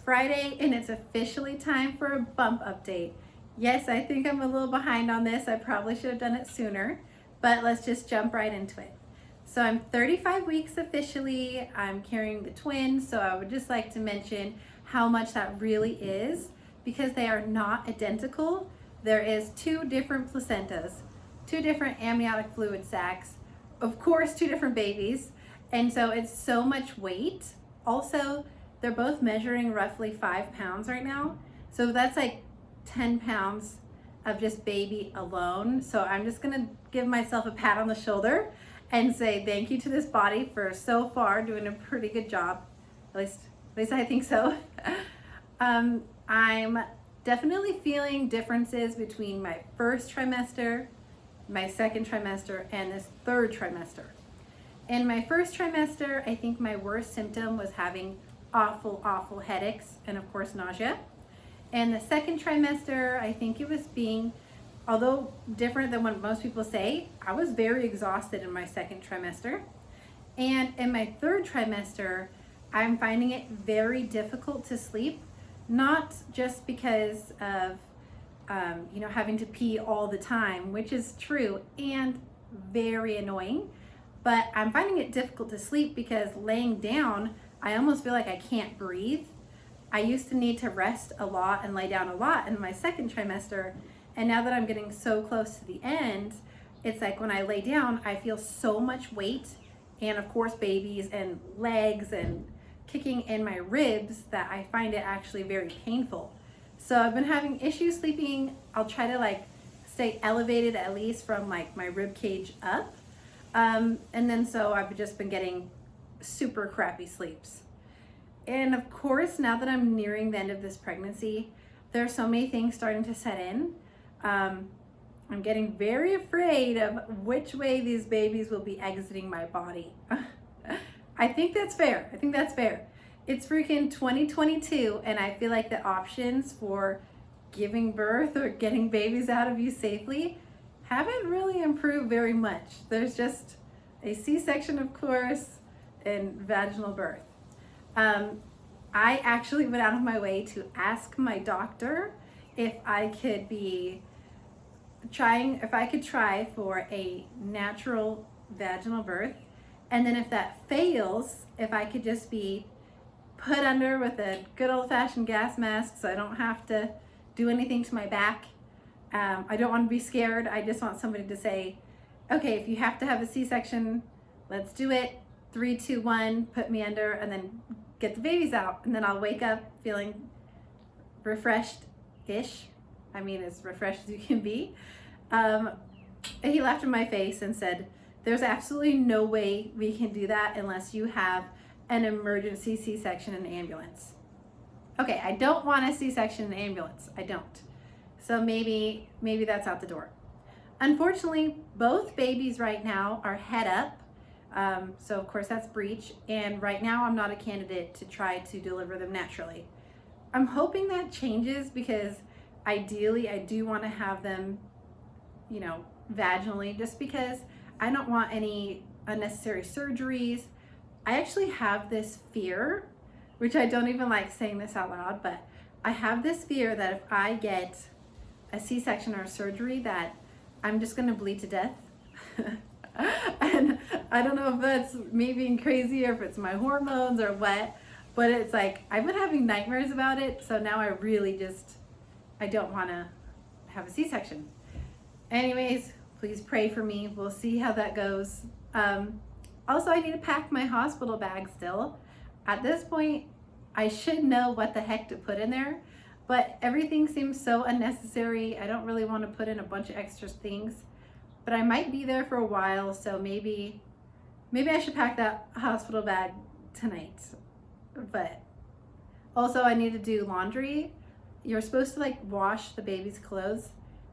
Friday and it's officially time for a bump update. Yes, I think I'm a little behind on this. I probably should have done it sooner, but let's just jump right into it. So I'm 35 weeks officially. I'm carrying the twins, so I would just like to mention how much that really is because they are not identical. There is 2 different placentas, 2 different amniotic fluid sacs, of course 2 different babies, and so it's so much weight. Also, they're both measuring roughly 5 pounds right now, so that's like 10 pounds of just baby alone. So I'm just gonna give myself a pat on the shoulder and say thank you to this body for so far doing a pretty good job. At least I think so. I'm definitely feeling differences between my first trimester, my second trimester, and this third trimester. In my first trimester, I think my worst symptom was having awful headaches and of course nausea. And the second trimester, I think it was being, although different than what most people say, I was very exhausted in my second trimester. And in my third trimester, I'm finding it very difficult to sleep, not just because of having to pee all the time, which is true and very annoying, but I'm finding it difficult to sleep because laying down, I almost feel like I can't breathe. I used to need to rest a lot and lay down a lot in my second trimester, and now that I'm getting so close to the end, it's like when I lay down, I feel so much weight and of course babies and legs and kicking in my ribs that I find it actually very painful. So I've been having issues sleeping. I'll try to stay elevated at least from my rib cage up. And then so I've just been getting super crappy sleeps. And of course, now that I'm nearing the end of this pregnancy, there are so many things starting to set in. I'm getting very afraid of which way these babies will be exiting my body. I think that's fair. It's freaking 2022, and I feel like the options for giving birth or getting babies out of you safely haven't really improved very much. There's just a C-section, of course, and vaginal birth. I actually went out of my way to ask my doctor if I could try for a natural vaginal birth, and then if that fails, if I could just be put under with a good old-fashioned gas mask so I don't have to do anything to my back. I don't want to be scared. I just want somebody to say, okay, if you have to have a C-section, let's do it. 3, 2, 1, put me under, and then get the babies out, and then I'll wake up feeling refreshed-ish. I mean, as refreshed as you can be. He laughed in my face and said, there's absolutely no way we can do that unless you have an emergency C-section in an ambulance. Okay, I don't want a C-section in an ambulance. I don't. So maybe that's out the door. Unfortunately, both babies right now are head up. So of course that's breech, and right now I'm not a candidate to try to deliver them naturally. I'm hoping that changes because ideally I do want to have them, vaginally, just because I don't want any unnecessary surgeries. I actually have this fear, which I don't even like saying this out loud, but I have this fear that if I get a C-section or a surgery that I'm just going to bleed to death. And I don't know if that's me being crazy or if it's my hormones or what, but it's like I've been having nightmares about it, so now I don't want to have a C-section. Anyways, please pray for me. We'll see how that goes. Also, I need to pack my hospital bag still. At this point, I should know what the heck to put in there, but everything seems so unnecessary. I don't really want to put in a bunch of extra things, but I might be there for a while, so maybe I should pack that hospital bag tonight. But also, I need to do laundry. You're supposed to wash the baby's clothes.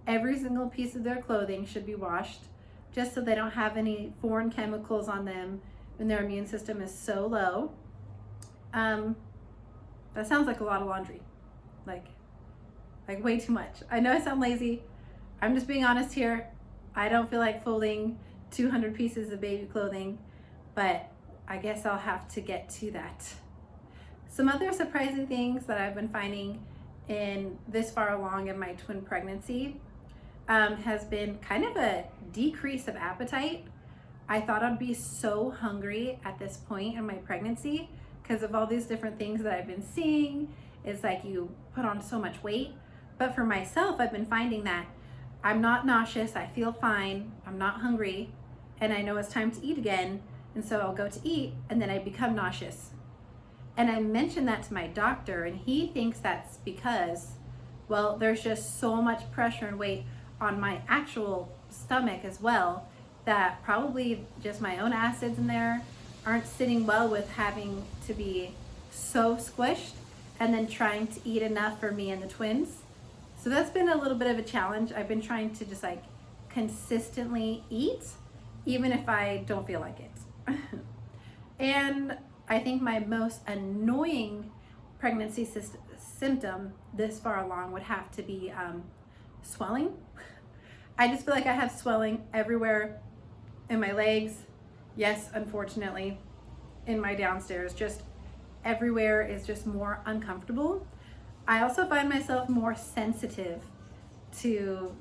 Every single piece of their clothing should be washed, just so they don't have any foreign chemicals on them when their immune system is so low. That sounds like a lot of laundry, like way too much. I know I sound lazy. I'm just being honest here. I don't feel like folding 200 pieces of baby clothing, but I guess I'll have to get to that. Some other surprising things that I've been finding in this far along in my twin pregnancy has been kind of a decrease of appetite. I thought I'd be so hungry at this point in my pregnancy because of all these different things that I've been seeing. It's like you put on so much weight. But for myself, I've been finding that I'm not nauseous, I feel fine, I'm not hungry, and I know it's time to eat again. And so I'll go to eat and then I become nauseous. And I mentioned that to my doctor, and he thinks that's because, well, there's just so much pressure and weight on my actual stomach as well, that probably just my own acids in there aren't sitting well with having to be so squished and then trying to eat enough for me and the twins. So that's been a little bit of a challenge. I've been trying to just like consistently eat, even if I don't feel like it. And I think my most annoying pregnancy symptom this far along would have to be swelling. I just feel like I have swelling everywhere in my legs. Yes, unfortunately, in my downstairs, just everywhere is just more uncomfortable. I also find myself more sensitive to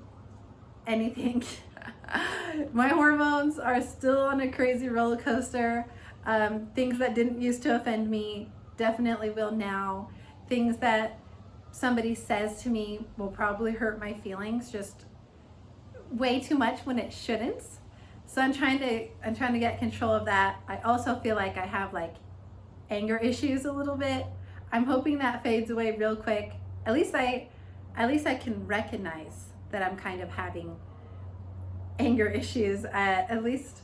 anything. My hormones are still on a crazy roller coaster. Things that didn't used to offend me definitely will now. Things that somebody says to me will probably hurt my feelings just way too much when it shouldn't. So I'm trying to get control of that. I also feel like I have like anger issues a little bit. I'm hoping that fades away real quick. At least I can recognize that I'm kind of having anger issues. At least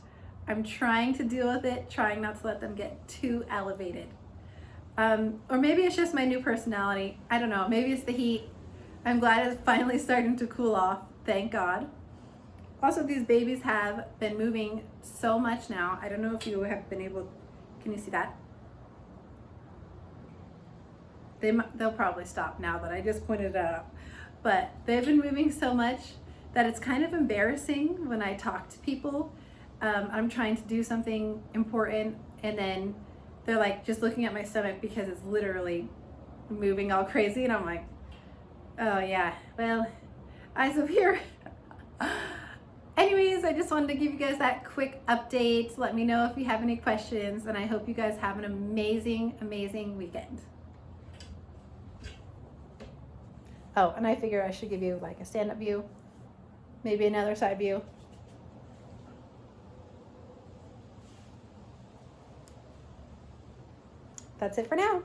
I'm trying to deal with it, trying not to let them get too elevated. Or maybe it's just my new personality. I don't know. Maybe it's the heat. I'm glad it's finally starting to cool off. Thank God. Also, these babies have been moving so much now. I don't know if you have been able, can you see that? They'll probably stop now that I just pointed it out. But they've been moving so much that it's kind of embarrassing when I talk to people. I'm trying to do something important and then they're like just looking at my stomach because it's literally moving all crazy, and I'm like, oh yeah, well, eyes up here. Anyways, I just wanted to give you guys that quick update. Let me know if you have any questions, and I hope you guys have an amazing, amazing weekend. Oh, and I figure I should give you like a stand-up view, maybe another side view. That's it for now.